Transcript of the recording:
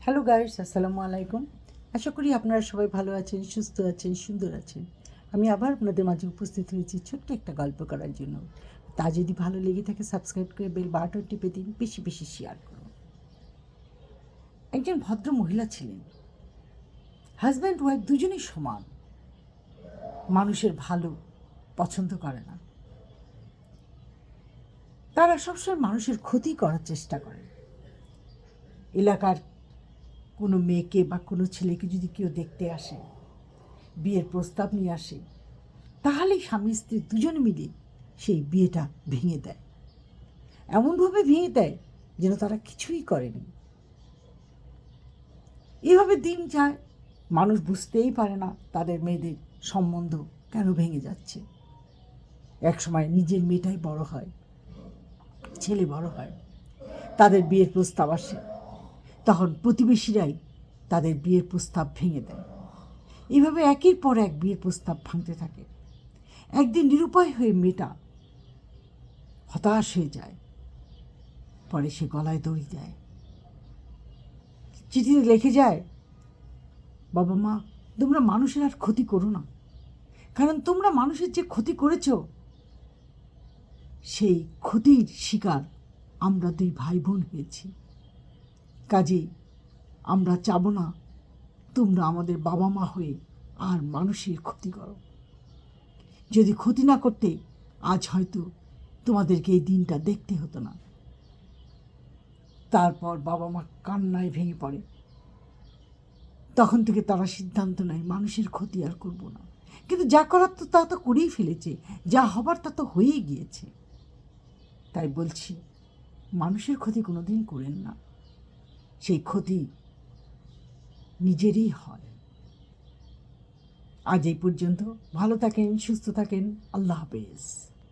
Hello guys, আসসালামু আলাইকুম। আশা করি আপনারা সবাই ভালো আছেন, সুস্থ আছেন, সুন্দর আছেন। আমি আবার আপনাদের মাঝে উপস্থিত হয়েছি ছোট্ট একটা গল্প করার জন্য। তা যদি ভালো লেগে থাকে সাবস্ক্রাইব করে বেল বাটন টিপে দিন, বেশি বেশি শেয়ার করুন। একজন ভদ্র মহিলা ছিলেন। হাজব্যান্ড ওয়াইফ দুজনেই সমান, মানুষের ভালো পছন্দ করে না। তারা সবসময় মানুষের ক্ষতি করার চেষ্টা করে। এলাকার কোনো মেয়েকে বা কোনো ছেলেকে যদি কেউ দেখতে আসে, বিয়ের প্রস্তাব নিয়ে আসে, তাহলেই স্বামী স্ত্রী দুজনে মিলে সেই বিয়েটা ভেঙে দেয়। এমনভাবে ভেঙে দেয় যেন তারা কিছুই করেনি। এভাবে দিন যায়, মানুষ বুঝতেই পারে না তাদের মেয়েদের সম্বন্ধ কেন ভেঙে যাচ্ছে। একসময় নিজের মেয়েটাই বড় হয়, ছেলে বড় হয়, তাদের বিয়ের প্রস্তাব আসে, তখন প্রতিবেশীরাই তাদের বিয়ের প্রস্তাব ভেঙে দেয়। এভাবে একের পর এক বিয়ের প্রস্তাব ভাঙতে থাকে। একদিন নিরুপায় হয়ে মেয়েটা হতাশ হয়ে যায়। পরে সে গলায় দড়ি দেয়, চিঠিতে লিখে যায়, বাবা মা, তোমরা মানুষের আর ক্ষতি করো না, কারণ তোমরা মানুষের যে ক্ষতি করেছ সেই ক্ষতির শিকার আমরা দুই ভাই বোন হয়েছি। কাজেই আমরা চাবো না তোমরা আমাদের বাবা মা হয়ে আর মানুষের ক্ষতি করো। যদি ক্ষতি না করতে আজ হয়তো তোমাদেরকে এই দিনটা দেখতে হতো না। তারপর বাবা মা কান্নায় ভেঙে পড়ে। তখন থেকে তারা সিদ্ধান্ত নেয় মানুষের ক্ষতি আর করব না। কিন্তু যা করার তো তা তো করেই ফেলেছে, যা হবার তা তো হয়েই গিয়েছে। তাই বলছি, মানুষের ক্ষতি কোনো দিন করেন না, সেই ক্ষতি নিজেরই হয়। আজ এই পর্যন্ত। ভালো থাকেন, সুস্থ থাকেন, আল্লাহ হাফেজ।